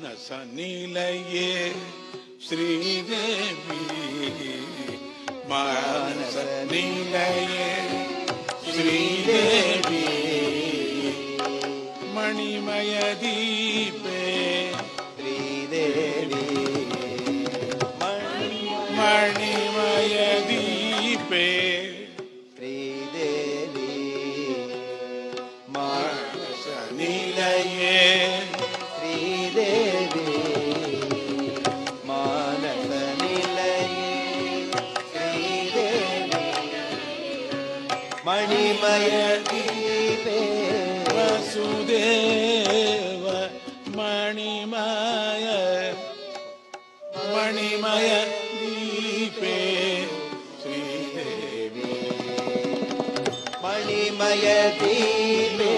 ಮಾನಸ ನೀಲಯೇ ಶ್ರೀದೇವಿ ಮಾನಸ ನೀಲಯೇ ಶ್ರೀದೇವಿ ಮಣಿಮಯ ದೀಪೆ ಶ್ರೀದೇವಿ ಮಣಿಮಯ ದೀಪೆ ಶ್ರೀದೇವಿ ಮಾನಸ ನೀಲಯೇ ಶ್ರೀದೇವಿ ಮಾನಸ ನಿಲಯೇ ಶ್ರೀದೇವಿ ಮಣಿಮಯ ದೀಪೆ ವಸುದೇವ ಮಣಿಮಯ ಮಣಿಮಯ ದೀಪೆ ಶ್ರೀದೇವಿ ಮಣಿಮಯ ದೀಪೆ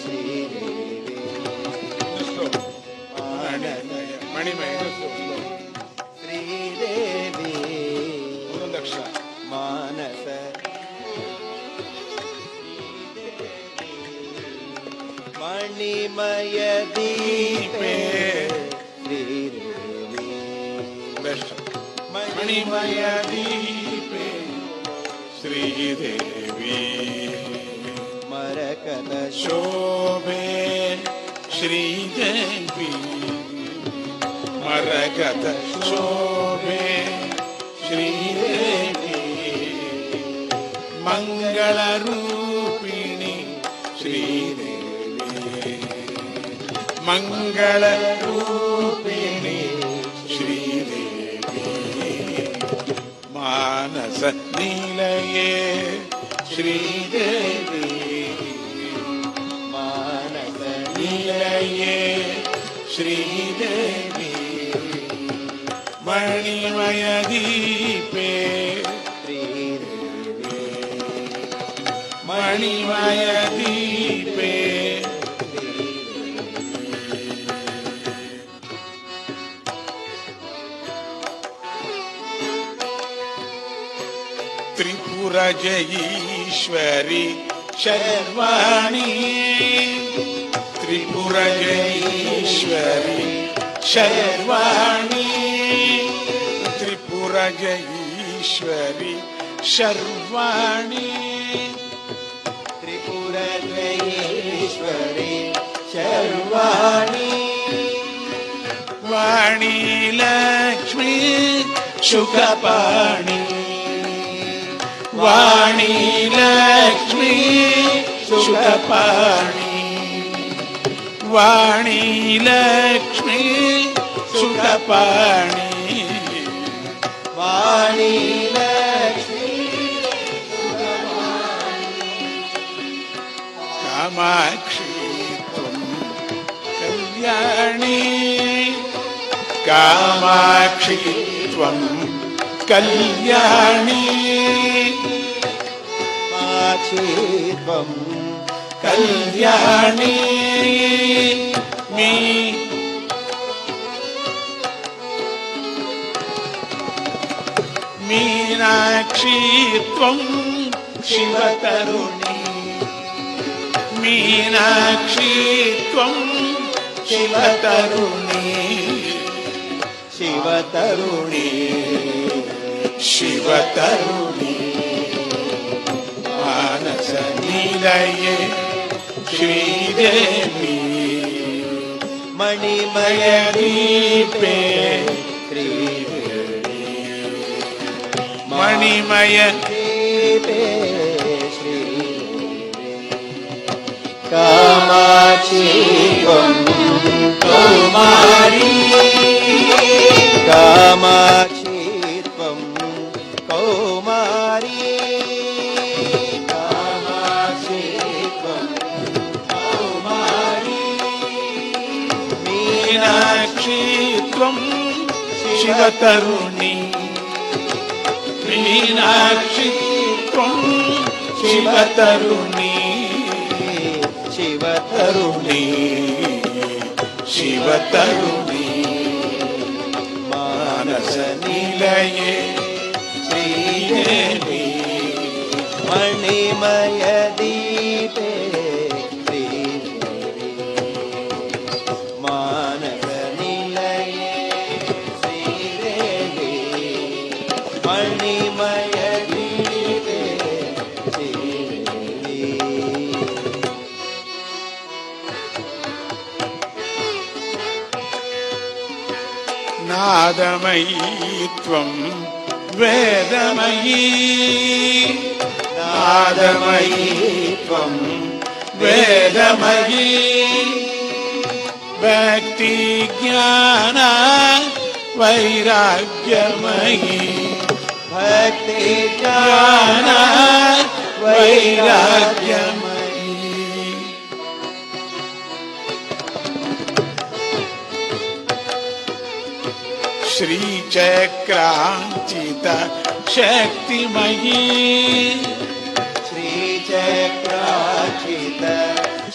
ಶ್ರೀದೇವಿ ಮಣಿಮಯ ಶ್ರೀದೇವಿ ಒಂದೊಂದಕ್ಷ ಮಾನಸ ಮಣಿಮಯ ದೀಪೆ Sridevi best ಮಣಿಮಯ ದೀಪೆ Sridevi ಮರಕದ ಶೋಭೆ ಶ್ರೀದೇವಿ ಮರಕದ ಶೋಭೆ ಶ್ರೀದೇವಿ ಮಂಗಳ ರೂಪಿಣಿ ಶ್ರೀದೇವಿ ಮಂಗಳ ರೂಪಿಣಿ ಶ್ರೀದೇವಿ ಮಾನಸ ನೀಲಯೇ ಶ್ರೀದೇವಿ ಮಾನಸ ನೀಲಯೇ ಶ್ರೀದೇವಿ ಮಣಿಮಯ ದೀಪೆ ಶ್ರೀದೇವಿ ಮಣಿಮಯ ದೀಪೆ ತ್ರಿಪುರ ಜಯೀಶ್ವರಿ ಶರ್ವಾಣಿ ತ್ರಿಪುರ ಜಯೀಶ್ವರಿ ಶರ್ವಾಣಿ ತ್ರಿಪುರ ಜಯೀಶ್ವರಿ ಶರ್ವಾಣಿ ತ್ರಿಪುರ ಜಯೇಶ್ವರಿ ಶರ್ವಾಣಿ ವಾಣಿ ಲಕ್ಷ್ಮೀ ಶುಕಪಾಣಿ ವಾಣಿ ಲಕ್ಷ್ಮೀ ಶುಕಪಾಣಿ ವಾಣಿ ಲಕ್ಷ್ಮೀ ಶುಕಪಾಣಿ ವಾಣಿ ಲಕ್ಷ್ಮೀ ಕಾಮಾಕ್ಷಿ ತ್ವಂ ಕಲ್ಯಾಣಿ ಕಾಮಾಕ್ಷಿ ತ್ವಂ ಕಲ್ಯಾಣಿ ಮಾಕ್ಷಿತ್ವಂ ಕಲ್ಯಾಣಿ ಮೀನಾಕ್ಷಿ ತ್ವಂ ಶಿವತರುಣಿ ಮೀನಾಕ್ಷಿ ತ್ವಂ ಶಿವತರುಣಿ ಶಿವತರುಣಿ ಶಿವತರುಣಿ ಮಾನಸ ನೀಲಯೇ ಶ್ರೀದೇವಿ ಮಣಿಮಯ ದೀಪೆ ಶ್ರೀದೇವಿ ಮಣಿಮಯ ದೀಪೆ ಶ್ರೀದೇವಿ ಕಾಮಾಕ್ಷಿ ತ್ವಂ ಕೌಮಾರಿ ಕಾಮಾಕ್ಷಿ ತ್ವಂ ಕೌಮಾರಿ ಕಾಮಾಕ್ಷಿ ತ್ವಂ ಕೌಮಾರಿ ಮೀನಾಕ್ಷಿ ತ್ವಂ ಶಿವತರುಣಿ ಮೀನಾಕ್ಷಿ ತ್ವಂ ಶಿವತರುಣಿ ಶಿವತರುಣಿ ಶಿವತರುಣಿ ಮಾನಸ ನೀಲಯೇ ಶ್ರೀದೇವಿ ಮಣಿಮಯ ದೀಪೆ ಶ್ರೀದೇವಿ ಮಾನಸ నాదమయీ త్వం వేదమయీ నాదమయీ త్వం వేదమయీ భక్తి జ్ఞాన వైరాగ్యమయీ భక్తి జ్ఞాన వైరాగ్యమయీ శ్రీచక్రాంచిత శక్తిమయీ శ్రీచక్రాచిత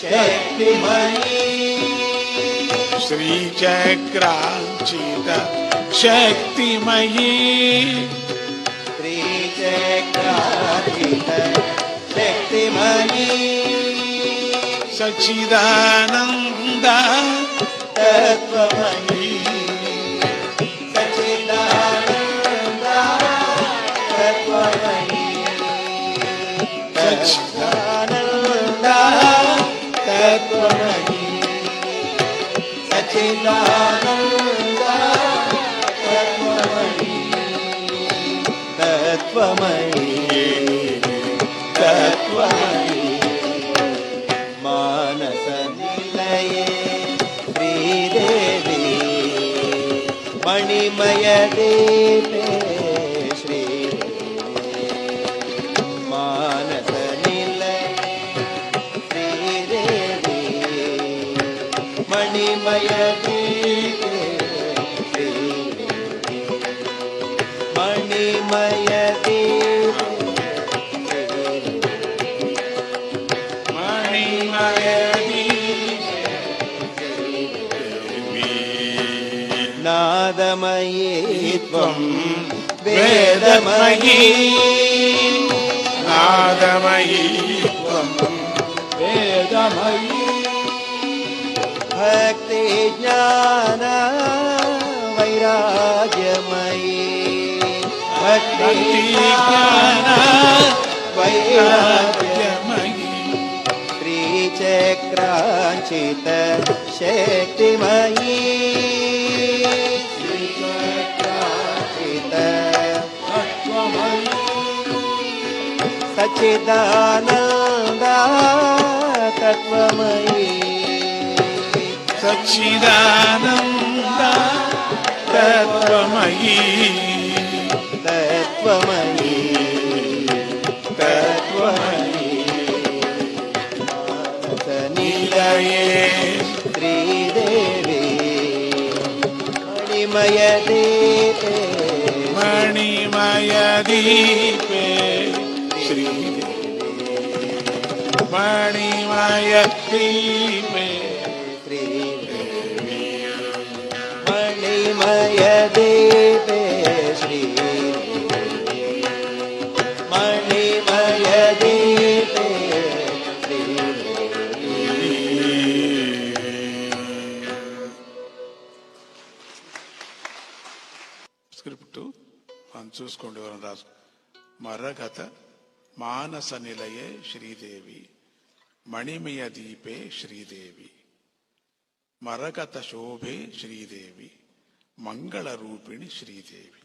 శక్తిమయీ శ్రీచక్రాంచిత శక్తిమయీ శ్రీచక్రాచిత శక్తిమయీ సచ్చిదానంద తత్వమయీ సచ్చిదానంద తత్వమయీ సచ్చిదానంద తత్వమయీ సచ్చిదానంద తత్వమయీ తత్వమయీ తత్వమయీ మానస నిలయే శ్రీదేవి మణిమయ దేవే శ్రీదేవి మానస నిలయే శ్రీదేవి మణిమయ దేవే శ్రీదేవి మణిమయ దేవే నాదమయీ త్వం వేదమయీ నాదమయీ త్వం వేదమయీ భక్తి జ్ఞాన వైరాగ్యమయీ భక్తి జ్ఞాన వైరాగ్యమయీ శ్రీచక్రాంచిత శక్తిమయీ శ్రీచక్రాంచిత సచ్చిదానంద తత్వమయీ సచ్చిదానంద తత్వమయీ తత్వమయీ తత్వమయీ మానస నిలయే శ్రీదేవి మణిమయ దేవే మణిమయ దీపే శ్రీదేవి మణిమయ దీపే శ్రీదేవి మణిమయ దేవే శ్రీదేవి మణిమయ దేవే శ్రీదేవి స్క్రిప్ట్ మనం చూసుకోండి ఎవరైనా రాసు మరగత మానస నిలయే శ్రీదేవి మణిమయ దీపే శ్రీదేవి మరగత శోభే శ్రీదేవి మంగళ రూపిణి శ్రీదేవి.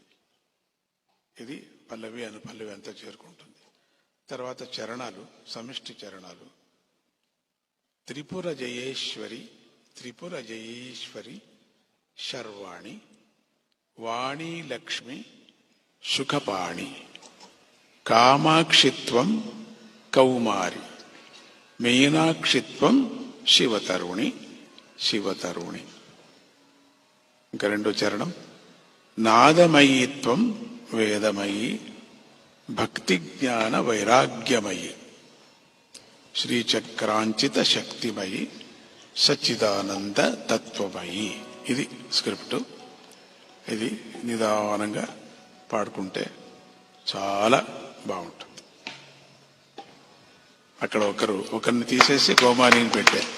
ఇది పల్లవి అనుపల్లవి అంతా చేరుకుంటుంది. తర్వాత చరణాలు సమిష్టి చరణాలు. త్రిపుర జయేశ్వరి త్రిపుర జయేశ్వరి శర్వాణి వాణీ లక్ష్మి సుఖపాణి కామాక్షిత్వం కౌమారి మీనాక్షిత్వం శివతరుణి శివతరుణి. ఇంకా రెండో చరణం. నాదమయీత్వం వేదమయీ భక్తి జ్ఞాన వైరాగ్యమయీ శ్రీచక్రాంచిత శక్తిమయీ సచ్చిదానంద తత్వమయీ. ఇది స్క్రిప్ట్. ఇది నిదానంగా పాడుకుంటే చాలా బాగుంటుంది. అక్కడ ఒకరిని తీసేసి కౌమారిని పెట్టారు.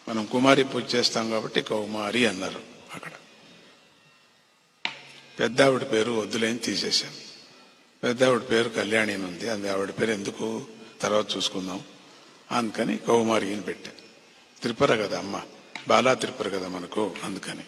మనం కుమారి పూజ చేస్తాం కాబట్టి కౌమారి అన్నారు. అక్కడ పెద్ద ఆవిడ పేరు వద్దులేని తీసేశాను. పెద్ద ఆవిడ పేరు కళ్యాణి అని ఉంది. అది ఆవిడ పేరు ఎందుకు తర్వాత చూసుకుందాం అందుకని కౌమారి అని పెట్టాను. త్రిపుర కదా అమ్మ, బాలా త్రిపుర కదా మనకు, అందుకని.